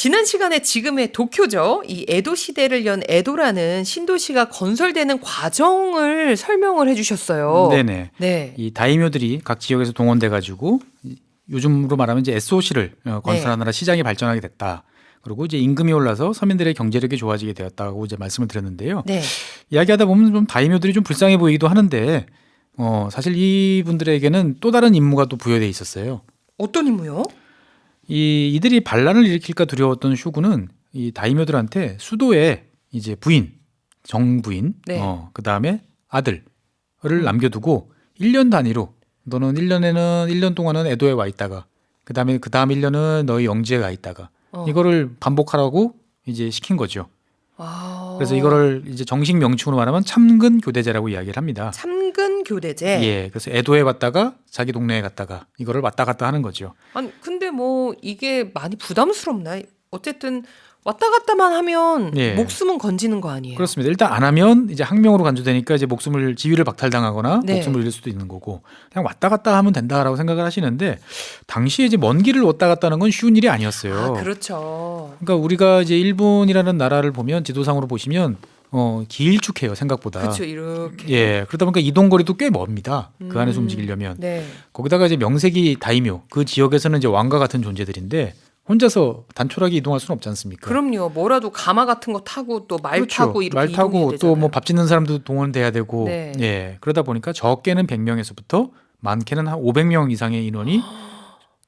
지난 시간에 지금의 도쿄죠. 이 에도 시대를 연 에도라는 신도시가 건설되는 과정을 설명을 해주셨어요. 네네. 네. 이 다이묘들이 각 지역에서 동원돼가지고 요즘으로 말하면 이제 SOC를 건설하느라 시장이 발전하게 됐다. 그리고 이제 임금이 올라서 서민들의 경제력이 좋아지게 되었다고 이제 말씀을 드렸는데요. 네. 이야기하다 보면 좀 다이묘들이 좀 불쌍해 보이기도 하는데 사실 이분들에게는 또 다른 임무가 또 부여돼 있었어요. 어떤 임무요? 이들이 반란을 일으킬까 두려웠던 쇼군은 이 다이묘들한테 수도에 이제 부인, 정부인, 네. 그 다음에 아들을 남겨두고 1년 단위로 너는 1년 동안은 에도에 와 있다가 그 다음 1년은 너희 영지에 가 있다가 이거를 반복하라고 이제 시킨 거죠. 그래서 이거를 이제 정식 명칭으로 말하면 참근 교대제라고 이야기를 합니다. 참근 교대제. 예, 그래서 에도에 왔다가 자기 동네에 갔다가 이거를 왔다 갔다 하는 거죠. 아니 근데 뭐 이게 많이 부담스럽나? 어쨌든 왔다 갔다만 하면 예. 목숨은 건지는 거 아니에요? 그렇습니다. 일단 안 하면 이제 항명으로 간주되니까 이제 지위를 박탈당하거나 네. 목숨을 잃을 수도 있는 거고 그냥 왔다 갔다 하면 된다라고 생각을 하시는데 당시에 이제 먼 길을 왔다 갔다 하는 건 쉬운 일이 아니었어요. 아, 그렇죠. 그러니까 우리가 이제 일본이라는 나라를 보면 지도상으로 보시면 길쭉해요 생각보다. 그렇죠. 이렇게. 예, 그러다 보니까 이동 거리도 꽤 멉니다. 그 안에서 움직이려면. 네. 거기다가 이제 명색이 다이묘, 그 지역에서는 이제 왕과 같은 존재들인데 혼자서 단촐하게 이동할 수는 없지 않습니까? 그럼요. 뭐라도 가마 같은 거 타고 또 말 그렇죠. 타고 이렇게 말 타고 이동해야 또 되잖아요. 뭐 밥 짓는 사람도 동원돼야 되고, 네. 예, 그러다 보니까 적게는 100명에서부터 많게는 한 500명 이상의 인원이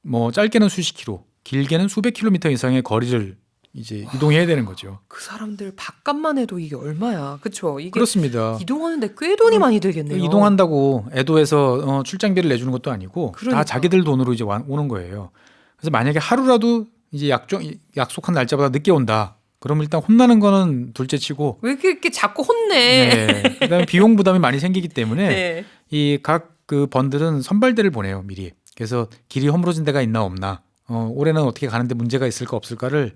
뭐 짧게는 수십 킬로, 길게는 수백 킬로미터 이상의 거리를 이제 이동해야 되는 거죠. 그 사람들 밥값만 해도 이게 얼마야? 그렇죠. 이게 그렇습니다. 이동하는데 꽤 돈이 많이 들겠네요. 이동한다고 에도에서 출장비를 내주는 것도 아니고 그러니까. 다 자기들 돈으로 이제 오는 거예요. 그래서 만약에 하루라도 이제 약속한 날짜보다 늦게 온다. 그럼 일단 혼나는 거는 둘째치고 왜 이렇게 자꾸 혼내? 네. 그다음에 비용 부담이 많이 생기기 때문에 네. 이 각 그 번들은 선발대를 보내요 미리. 그래서 길이 허물어진 데가 있나 없나, 올해는 어떻게 가는데 문제가 있을까 없을까를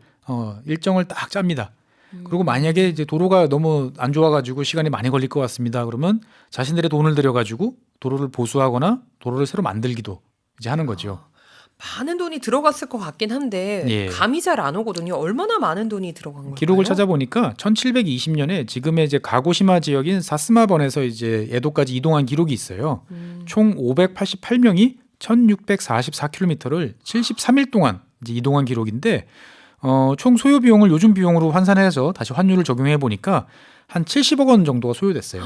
일정을 딱 짭니다. 그리고 만약에 이제 도로가 너무 안 좋아가지고 시간이 많이 걸릴 것 같습니다. 그러면 자신들의 돈을 들여가지고 도로를 보수하거나 도로를 새로 만들기도 이제 하는 거죠. 많은 돈이 들어갔을 것 같긴 한데 예. 감이 잘 안 오거든요. 얼마나 많은 돈이 들어간 걸까요? 기록을 찾아보니까 1720년에 지금의 이제 가고시마 지역인 사스마번에서 이제 에도까지 이동한 기록이 있어요. 총 588명이 1644km를 73일 동안 이제 이동한 기록인데 총 소요 비용을 요즘 비용으로 환산해서 다시 환율을 적용해 보니까 한 70억 원 정도가 소요됐어요.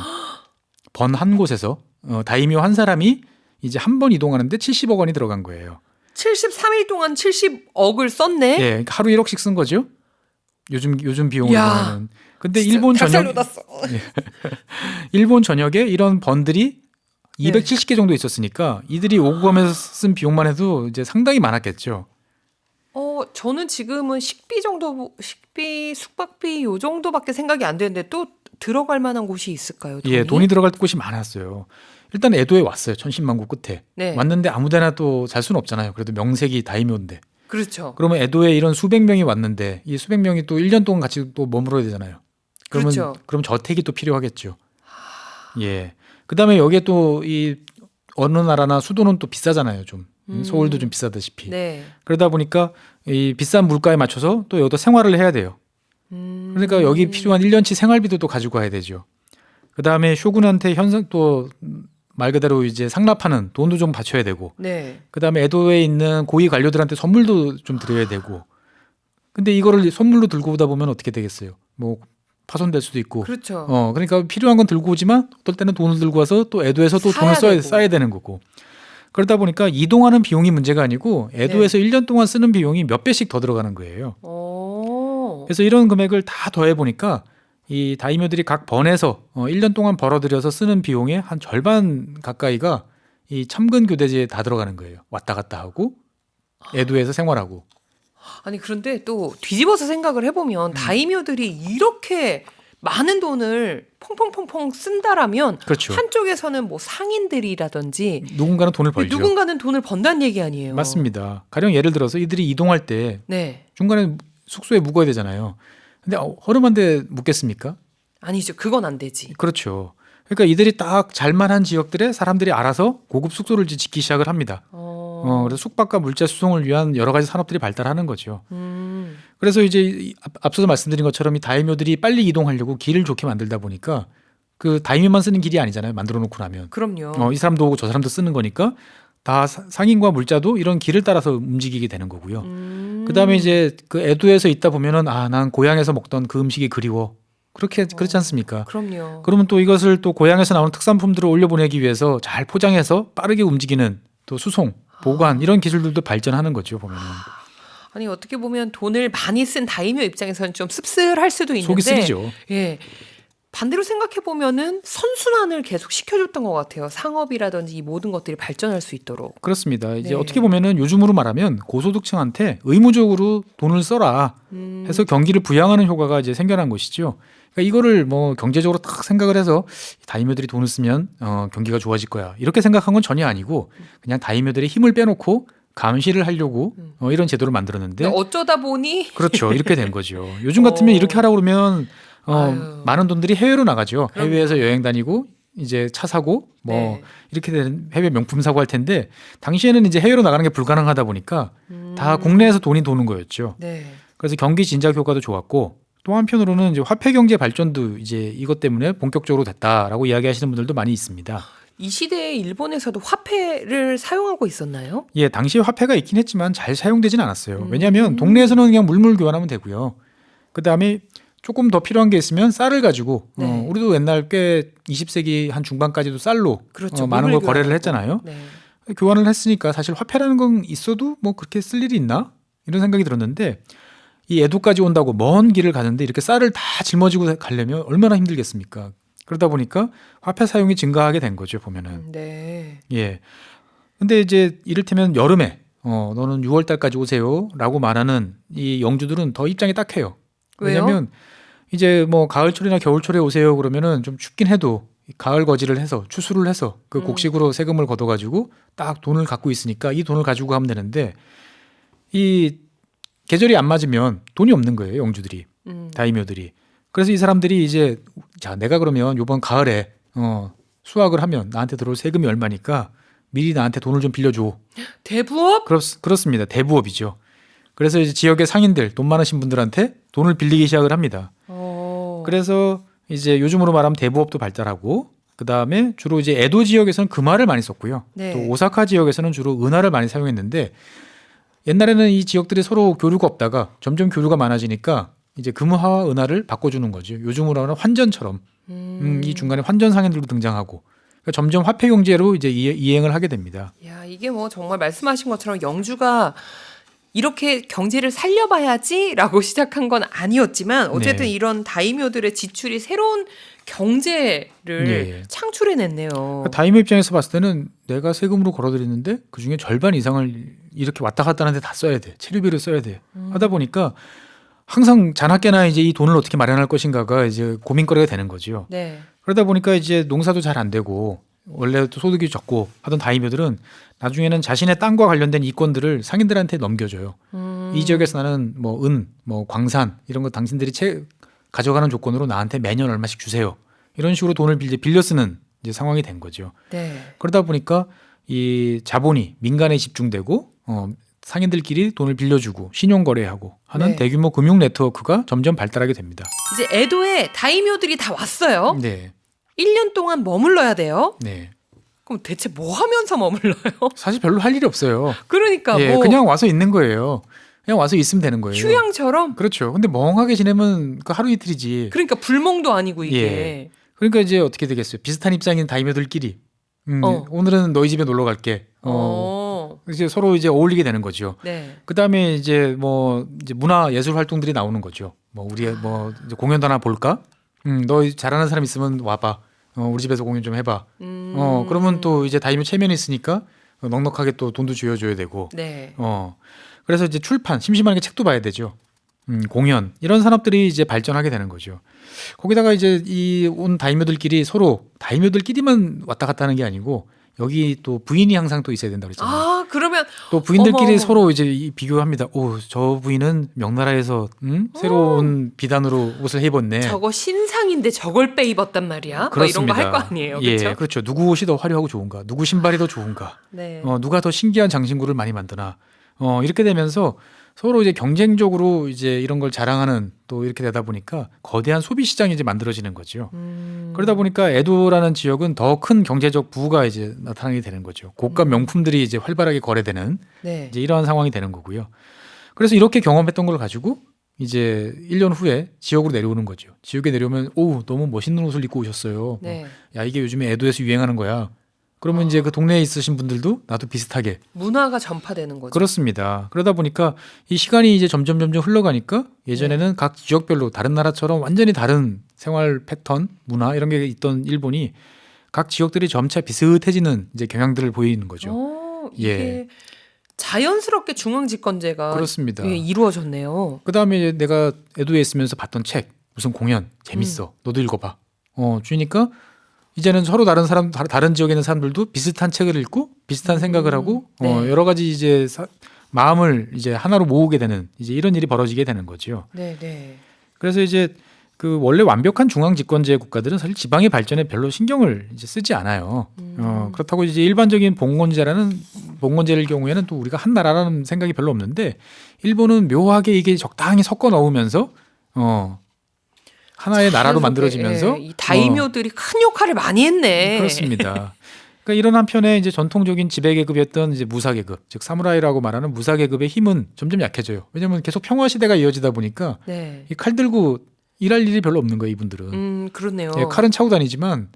번 한 곳에서 다이묘 한 사람이 이제 한 번 이동하는데 70억 원이 들어간 거예요. 73일 동안 70억을 썼네? 예, 그러니까 하루 1억씩 쓴 거죠. 요즘 비용으로 야, 보면. 근데 진짜 일본 닭살 전역 돋았어. 일본 전역에 이런 번들이 예. 270개 정도 있었으니까 이들이 오고 가면서 쓴 비용만 해도 이제 상당히 많았겠죠. 저는 지금은 식비, 숙박비 요 정도밖에 생각이 안 되는데 또 들어갈 만한 곳이 있을까요? 돈이? 예, 돈이 들어갈 곳이 많았어요. 일단 에도에 왔어요. 천신만고 끝에. 네. 왔는데 아무데나 또 잘 수는 없잖아요. 그래도 명색이 다이묘인데. 그렇죠. 그러면 에도에 이런 수백 명이 왔는데 이 수백 명이 또 1년 동안 같이 또 머물어야 되잖아요. 그렇죠. 그럼 저택이 또 필요하겠죠. 예. 그다음에 여기에 또 이 어느 나라나 수도는 또 비싸잖아요. 좀 서울도 좀 비싸다시피. 네. 그러다 보니까 이 비싼 물가에 맞춰서 또 여기다 생활을 해야 돼요. 그러니까 여기 필요한 1년치 생활비도 또 가지고 가야 되죠. 그다음에 쇼군한테 또 말 그대로 이제 상납하는 돈도 좀 바쳐야 되고, 네. 그다음에 에도에 있는 고위 관료들한테 선물도 좀 드려야 되고. 근데 이거를 선물로 들고 오다 보면 어떻게 되겠어요? 뭐 파손될 수도 있고. 그렇죠. 그러니까 필요한 건 들고 오지만 어떨 때는 돈을 들고 와서 또 에도에서 또 사야 돈을 되고. 써야 되는 거고. 그러다 보니까 이동하는 비용이 문제가 아니고 에도에서 1년 동안 쓰는 비용이 몇 배씩 더 들어가는 거예요. 그래서 이런 금액을 다 더해 보니까 이 다이묘들이 각 번에서 1년 동안 벌어들여서 쓰는 비용의 한 절반 가까이가 이 참근 교대제에 다 들어가는 거예요. 왔다 갔다 하고 에도에서 생활하고. 아니 그런데 또 뒤집어서 생각을 해보면 다이묘들이 이렇게 많은 돈을 퐁퐁퐁퐁 쓴다라면 그렇죠. 한쪽에서는 뭐 상인들이라든지 누군가는 돈을 벌죠. 누군가는 돈을 번다는 얘기 아니에요. 맞습니다. 가령 예를 들어서 이들이 이동할 때 네. 중간에 숙소에 묵어야 되잖아요. 근데 허름한데 묵겠습니까? 아니죠. 그건 안 되지. 그렇죠. 그러니까 이들이 딱 잘만한 지역들에 사람들이 알아서 고급 숙소를 짓기 시작을 합니다. 그래서 숙박과 물자 수송을 위한 여러 가지 산업들이 발달하는 거죠. 그래서 이제 앞서서 말씀드린 것처럼 이 다이묘들이 빨리 이동하려고 길을 좋게 만들다 보니까 그 다이묘만 쓰는 길이 아니잖아요. 만들어 놓고 나면. 그럼요. 이 사람도 오고 저 사람도 쓰는 거니까 다 상인과 물자도 이런 길을 따라서 움직이게 되는 거고요. 그다음에 이제 그 애도에서 있다 보면은 난 고향에서 먹던 그 음식이 그리워. 그렇지 않습니까? 그럼요. 그러면 또 이것을 또 고향에서 나오는 특산품들을 올려보내기 위해서 잘 포장해서 빠르게 움직이는 또 수송, 보관 이런 기술들도 발전하는 거죠. 보면은. 아니 어떻게 보면 돈을 많이 쓴 다이묘 입장에서는 좀 씁쓸할 수도 있는데 속이 쓰리죠. 예. 반대로 생각해 보면은 선순환을 계속 시켜줬던 것 같아요. 상업이라든지 이 모든 것들이 발전할 수 있도록. 그렇습니다. 이제 네. 어떻게 보면은 요즘으로 말하면 고소득층한테 의무적으로 돈을 써라 해서 경기를 부양하는 효과가 이제 생겨난 것이죠. 그러니까 이거를 뭐 경제적으로 딱 생각을 해서 다이묘들이 돈을 쓰면 경기가 좋아질 거야 이렇게 생각한 건 전혀 아니고 그냥 다이묘들의 힘을 빼놓고 감시를 하려고 이런 제도를 만들었는데 어쩌다 보니 그렇죠. 이렇게 된 거죠. 요즘 같으면 이렇게 하라고 그러면 아유. 많은 돈들이 해외로 나가죠. 그럼요. 해외에서 여행 다니고 이제 차 사고 뭐 네. 이렇게 된 해외 명품 사고 할 텐데 당시에는 이제 해외로 나가는 게 불가능하다 보니까 다 국내에서 돈이 도는 거였죠. 네. 그래서 경기 진작 효과도 좋았고 또 한편으로는 이제 화폐 경제 발전도 이제 이것 때문에 본격적으로 됐다라고 이야기하시는 분들도 많이 있습니다. 이 시대에 일본에서도 화폐를 사용하고 있었나요? 예, 당시에 화폐가 있긴 했지만 잘 사용되진 않았어요. 왜냐하면 동네에서는 그냥 물물 교환하면 되고요. 그 다음에 조금 더 필요한 게 있으면 쌀을 가지고 네. 우리도 옛날 꽤 20세기 한 중반까지도 쌀로 그렇죠. 많은 걸 물물 거래를 교환하고. 했잖아요. 네. 교환을 했으니까 사실 화폐라는 건 있어도 뭐 그렇게 쓸 일이 있나 이런 생각이 들었는데 이 에도까지 온다고 먼 길을 가는데 이렇게 쌀을 다 짊어지고 가려면 얼마나 힘들겠습니까? 그러다 보니까 화폐 사용이 증가하게 된 거죠 보면은. 네. 예. 근데 이제 이를테면 여름에 너는 6월 달까지 오세요라고 말하는 이 영주들은 더 입장이 딱해요. 왜요? 왜냐면 이제 뭐 가을철이나 겨울철에 오세요 그러면은 좀 춥긴 해도 가을 거지를 해서 추수를 해서 그 곡식으로 세금을 걷어가지고 딱 돈을 갖고 있으니까 이 돈을 가지고 가면 되는데 이 계절이 안 맞으면 돈이 없는 거예요 영주들이 다이묘들이. 그래서 이 사람들이 이제 자 내가 그러면 이번 가을에 수확을 하면 나한테 들어올 세금이 얼마니까 미리 나한테 돈을 좀 빌려줘. 대부업? 그렇습니다. 대부업이죠. 그래서 이제 지역의 상인들 돈 많으신 분들한테 돈을 빌리기 시작을 합니다. 그래서 이제 요즘으로 말하면 대부업도 발달하고 그 다음에 주로 이제 에도 지역에서는 금화를 많이 썼고요. 네. 또 오사카 지역에서는 주로 은화를 많이 사용했는데 옛날에는 이 지역들이 서로 교류가 없다가 점점 교류가 많아지니까 이제 금화와 은화를 바꿔주는 거죠. 요즘으로 하는 환전처럼 이 중간에 환전 상인들도 등장하고 그러니까 점점 화폐 경제로 이제 이행을 하게 됩니다. 야, 이게 뭐 정말 말씀하신 것처럼 영주가 이렇게 경제를 살려봐야지라고 시작한 건 아니었지만 어쨌든 네. 이런 다이묘들의 지출이 새로운 경제를 예. 창출해냈네요. 그러니까 다이묘 입장에서 봤을 때는 내가 세금으로 걸어들이는데 그중에 절반 이상을 이렇게 왔다 갔다 하는데 다 써야 돼. 체류비를 써야 돼. 하다 보니까 항상 자나깨나 이제 이 돈을 어떻게 마련할 것인가가 이제 고민거리가 되는 거죠. 네. 그러다 보니까 이제 농사도 잘 안 되고 원래 또 소득이 적고 하던 다이묘들은 나중에는 자신의 땅과 관련된 이권들을 상인들한테 넘겨줘요. 이 지역에서 나는 뭐 뭐 광산 이런 거 당신들이 가져가는 조건으로 나한테 매년 얼마씩 주세요. 이런 식으로 돈을 빌려 쓰는 이제 상황이 된 거죠. 네. 그러다 보니까 이 자본이 민간에 집중되고 상인들끼리 돈을 빌려주고 신용거래하고 하는 네. 대규모 금융 네트워크가 점점 발달하게 됩니다. 이제 에도에 다이묘들이 다 왔어요. 네, 1년 동안 머물러야 돼요. 네. 그럼 대체 뭐 하면서 머물러요? 사실 별로 할 일이 없어요. 그러니까 예, 뭐 그냥 와서 있는 거예요. 그냥 와서 있으면 되는 거예요. 휴양처럼? 그렇죠. 근데 멍하게 지내면 그 하루 이틀이지. 그러니까 불멍도 아니고 이게. 예. 그러니까 이제 어떻게 되겠어요? 비슷한 입장인 다이묘들끼리. 오늘은 너희 집에 놀러 갈게. 이제 서로 이제 어울리게 되는 거죠. 네. 그 다음에 이제 뭐 이제 문화 예술 활동들이 나오는 거죠. 뭐 우리 뭐 이제 공연도 하나 볼까? 너 잘하는 사람 있으면 와봐. 우리 집에서 공연 좀 해봐. 그러면 또 이제 다이묘 체면이 있으니까 넉넉하게 또 돈도 쥐어줘야 되고. 네. 그래서 이제 출판, 심심하게 책도 봐야 되죠. 공연 이런 산업들이 이제 발전하게 되는 거죠. 거기다가 이제 이 온 다이묘들끼리 서로 다이묘들끼리만 왔다 갔다 하는 게 아니고 여기 또 부인이 항상 또 있어야 된다고 그랬잖아요. 아, 그러면 또 부인들끼리 어머. 서로 이제 비교합니다. 오, 저 부인은 명나라에서 새로운 비단으로 옷을 해입었네. 저거 신상인데 저걸 빼 입었단 말이야? 뭐 이런 거 할 거 아니에요. 예, 그렇죠? 그렇죠. 누구 옷이 더 화려하고 좋은가? 누구 신발이 더 좋은가? 네. 누가 더 신기한 장신구를 많이 만드나? 이렇게 되면서 서로 이제 경쟁적으로 이제 이런 걸 자랑하는 또 이렇게 되다 보니까 거대한 소비 시장이 이제 만들어지는 거죠. 그러다 보니까 에도라는 지역은 더 큰 경제적 부가 이제 나타나게 되는 거죠. 고가 명품들이 이제 활발하게 거래되는 네. 이제 이러한 상황이 되는 거고요. 그래서 이렇게 경험했던 걸 가지고 이제 1년 후에 지역으로 내려오는 거죠. 지역에 내려오면 오 너무 멋있는 옷을 입고 오셨어요. 네. 야 이게 요즘에 에도에서 유행하는 거야. 그러면 이제 그 동네에 있으신 분들도 나도 비슷하게 문화가 전파되는 거죠. 그렇습니다. 그러다 보니까 이 시간이 이제 점점 흘러가니까 예전에는 각 지역별로 다른 나라처럼 완전히 다른 생활 패턴, 문화 이런 게 있던 일본이 각 지역들이 점차 비슷해지는 이제 경향들을 보이는 거죠. 이게 예. 자연스럽게 중앙 집권제가 그렇습니다. 예, 이루어졌네요. 그다음에 내가 에도에 있으면서 봤던 책, 무슨 공연 재밌어. 너도 읽어봐. 주니까 이제는 서로 다른 지역에 있는 사람들도 비슷한 책을 읽고 비슷한 생각을 하고 네. 여러 가지 이제 마음을 이제 하나로 모으게 되는 이제 이런 일이 벌어지게 되는 거죠. 네, 네. 그래서 이제 그 원래 완벽한 중앙 집권제 국가들은 사실 지방의 발전에 별로 신경을 이제 쓰지 않아요. 그렇다고 이제 일반적인 봉건제를 경우에는 또 우리가 한 나라라는 생각이 별로 없는데 일본은 묘하게 이게 적당히 섞어 넣으면서 하나의 나라로 만들어지면서 이 다이묘들이 큰 역할을 많이 했네. 그렇습니다. 그러니까 이런 한편에 이제 전통적인 지배계급이었던 이제 무사계급, 즉 사무라이라고 말하는 무사계급의 힘은 점점 약해져요. 왜냐하면 계속 평화 시대가 이어지다 보니까 네. 이 칼 들고 일할 일이 별로 없는 거예요, 이분들은. 그렇네요. 예, 칼은 차고 다니지만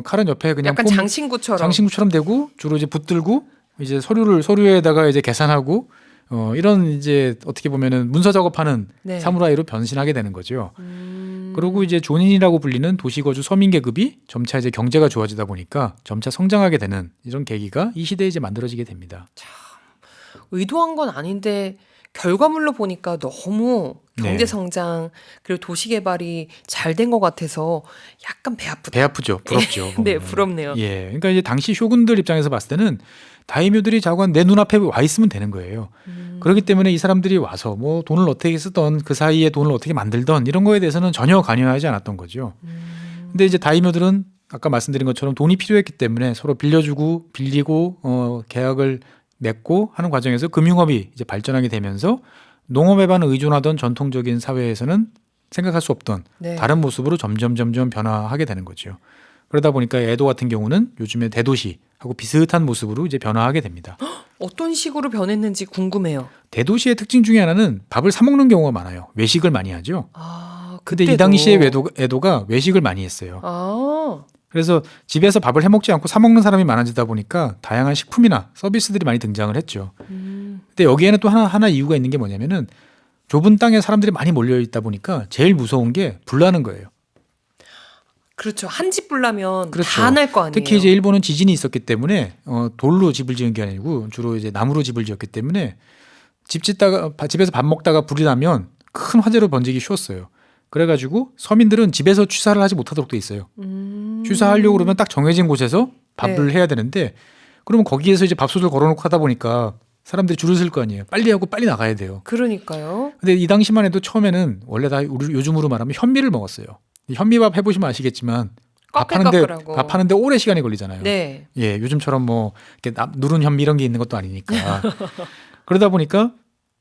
칼은 옆에 그냥 약간 장신구처럼 되고 주로 이제 붙들고 이제 서류에다가 이제 계산하고 이런 이제 어떻게 보면은 문서 작업하는 네. 사무라이로 변신하게 되는 거죠. 그리고 이제 조닌이라고 불리는 도시거주 서민 계급이 점차 이제 경제가 좋아지다 보니까 점차 성장하게 되는 이런 계기가 이 시대에 이제 만들어지게 됩니다. 의도한 건 아닌데 결과물로 보니까 너무 경제 네. 성장 그리고 도시 개발이 잘 된 것 같아서 약간 배 아프다. 배 아프죠, 부럽죠. 네, 보면은. 부럽네요. 예, 그러니까 이제 당시 쇼군들 입장에서 봤을 때는 다이묘들이 자관 내 눈앞에 와 있으면 되는 거예요. 그렇기 때문에 이 사람들이 와서 뭐 돈을 어떻게 쓰던 그 사이에 돈을 어떻게 만들던 이런 거에 대해서는 전혀 관여하지 않았던 거죠. 근데 이제 다이묘들은 아까 말씀드린 것처럼 돈이 필요했기 때문에 서로 빌려주고 빌리고 계약을 맺고 하는 과정에서 금융업이 이제 발전하게 되면서 농업에만 의존하던 전통적인 사회에서는 생각할 수 없던 네. 다른 모습으로 점점 변화하게 되는 거죠. 그러다 보니까 에도 같은 경우는 요즘의 대도시하고 비슷한 모습으로 이제 변화하게 됩니다. 어떤 식으로 변했는지 궁금해요. 대도시의 특징 중에 하나는 밥을 사 먹는 경우가 많아요. 외식을 많이 하죠. 근데 이 그때도. 당시에 에도가 외식을 많이 했어요. 아, 그래서 집에서 밥을 해 먹지 않고 사 먹는 사람이 많아지다 보니까 다양한 식품이나 서비스들이 많이 등장을 했죠. 근데 여기에는 또 하나 이유가 있는 게 뭐냐면은 좁은 땅에 사람들이 많이 몰려 있다 보니까 제일 무서운 게 불나는 거예요. 그렇죠. 한 집 불나면 그렇죠. 다 날 거 아니에요. 특히 이제 일본은 지진이 있었기 때문에 돌로 집을 지은 게 아니고 주로 이제 나무로 집을 지었기 때문에 집에서 밥 먹다가 불이 나면 큰 화재로 번지기 쉬웠어요. 그래가지고 서민들은 집에서 취사를 하지 못하도록 돼 있어요. 취사하려고 그러면 딱 정해진 곳에서 밥을 해야 되는데 그러면 거기에서 이제 밥솥을 걸어놓고 하다 보니까 사람들이 줄을 쓸 거 아니에요. 빨리 하고 빨리 나가야 돼요. 그러니까요. 근데 이 당시만 해도 처음에는 원래 다 우리 요즘으로 말하면 현미를 먹었어요. 현미밥 해보시면 아시겠지만 까끌까끌하고. 밥 하는데 오래 시간이 걸리잖아요. 네. 예, 요즘처럼 뭐 이렇게 누른 현미 이런 게 있는 것도 아니니까. 그러다 보니까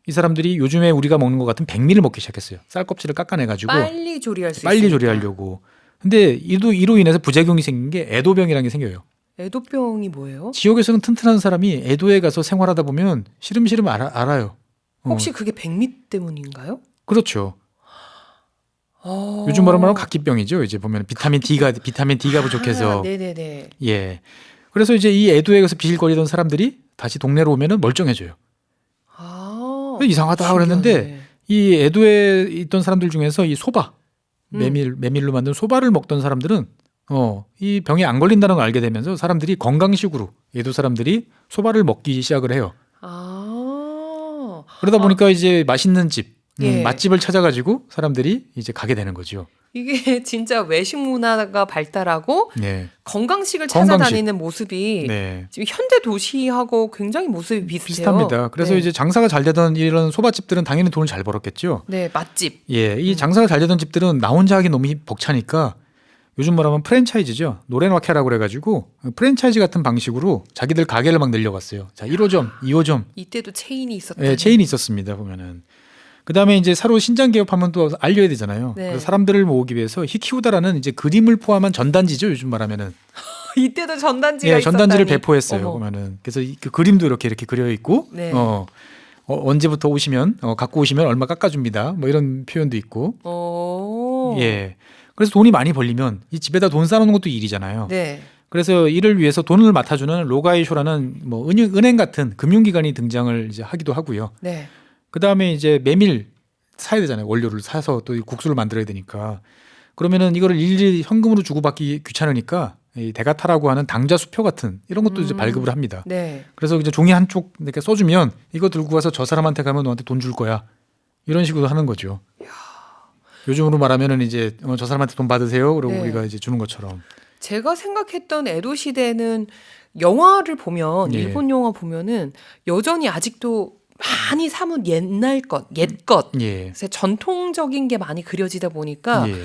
이 사람들이 요즘에 우리가 먹는 것 같은 백미를 먹기 시작했어요. 쌀껍질을 깎아내가지고 빨리 조리할 수 빨리 있으니까. 조리하려고. 근데 이로 인해서 부작용이 생긴 게 애도병이라는 게 생겨요. 애도병이 뭐예요? 지역에서는 튼튼한 사람이 애도에 가서 생활하다 보면 시름시름 알아요. 혹시 그게 백미 때문인가요? 그렇죠. 요즘 말하면 각기병이죠. 이제 보면 비타민 D가 부족해서. 네네네. 예. 그래서 이제 이 애도에 가서 비실거리던 사람들이 다시 동네로 오면은 멀쩡해져요. 이상하다 그랬는데 이 애도에 있던 사람들 중에서 이 소바 메밀로 만든 소바를 먹던 사람들은 이 병에 안 걸린다는 걸 알게 되면서 사람들이 건강식으로 애도 사람들이 소바를 먹기 시작을 해요. 그러다 보니까 이제 맛있는 집, 맛집을 찾아가지고 사람들이 이제 가게 되는 거죠. 이게 진짜 외식 문화가 발달하고 네. 건강식을 건강식. 찾아다니는 모습이 네. 지금 현대 도시하고 굉장히 모습이 비슷해요. 비슷합니다. 그래서 네. 이제 장사가 잘 되던 이런 소바집들은 당연히 돈을 잘 벌었겠죠. 네, 맛집. 예, 이 장사가 잘 되던 집들은 나 혼자 하기 너무 벅차니까 요즘 말하면 프랜차이즈죠. 노래마켓이라고 그래가지고 프랜차이즈 같은 방식으로 자기들 가게를 막 늘려갔어요. 자, 1호점, 2호점. 이때도 체인이 있었다. 네, 체인이 있었습니다. 보면은. 그다음에 이제 새로 신장 개업하면 또 알려야 되잖아요. 네. 그래서 사람들을 모으기 위해서 히키우다라는 이제 그림을 포함한 전단지죠. 요즘 말하면은. 이때도 전단지가 예, 전단지를 있었다니. 배포했어요. 어머. 보면은. 그래서 그 그림도 이렇게 그려 있고 네. 언제부터 오시면 갖고 오시면 얼마 깎아줍니다. 뭐 이런 표현도 있고. 오. 예. 그래서 돈이 많이 벌리면 이 집에다 돈 쌓아놓는 것도 일이잖아요. 네. 그래서 이를 위해서 돈을 맡아주는 로가이쇼라는 뭐 은행 같은 금융기관이 등장을 이제 하기도 하고요. 네. 그 다음에 이제 메밀 사야 되잖아요. 원료를 사서 또 이 국수를 만들어야 되니까. 그러면은 이거를 일일이 현금으로 주고받기 귀찮으니까 이 대가타라고 하는 당좌 수표 같은 이런 것도 이제 발급을 합니다. 네. 그래서 이제 종이 한쪽 이렇게 써주면 이거 들고 가서 저 사람한테 가면 너한테 돈 줄 거야. 이런 식으로 하는 거죠. 요즘으로 말하면은 이제 저 사람한테 돈 받으세요. 그러고 네. 우리가 이제 주는 것처럼. 제가 생각했던 에도 시대는 영화를 보면 예. 일본 영화 보면은 여전히 아직도 많이 삼은 옛날 것, 옛 것. 예. 그래서 전통적인 게 많이 그려지다 보니까 예.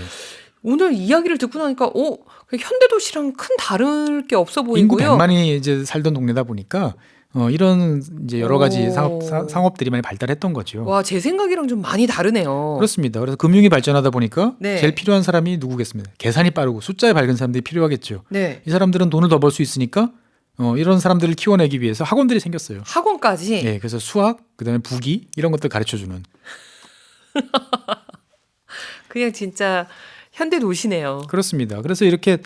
오늘 이야기를 듣고 나니까 현대 도시랑 큰 다를 게 없어 인구 보이고요. 100만이 이제 살던 동네다 보니까 이런 이제 여러 가지 오. 상업들이 많이 발달했던 거죠. 와, 제 생각이랑 좀 많이 다르네요. 그렇습니다. 그래서 금융이 발전하다 보니까 네. 제일 필요한 사람이 누구겠습니까? 계산이 빠르고 숫자에 밝은 사람들이 필요하겠죠. 네. 이 사람들은 돈을 더 벌 수 있으니까 이런 사람들을 키워내기 위해서 학원들이 생겼어요. 학원까지. 예, 그래서 수학, 그다음에 부기 이런 것들 가르쳐주는. 그냥 진짜 현대 도시네요. 그렇습니다. 그래서 이렇게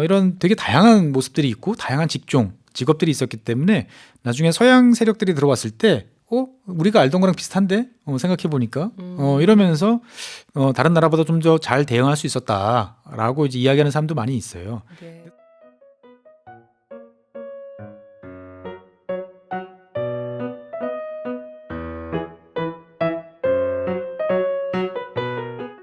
이런 되게 다양한 모습들이 있고 다양한 직종, 직업들이 있었기 때문에 나중에 서양 세력들이 들어왔을 때 우리가 알던 거랑 비슷한데 생각해 보니까 이러면서 다른 나라보다 좀 더 잘 대응할 수 있었다라고 이제 이야기하는 사람도 많이 있어요. 네.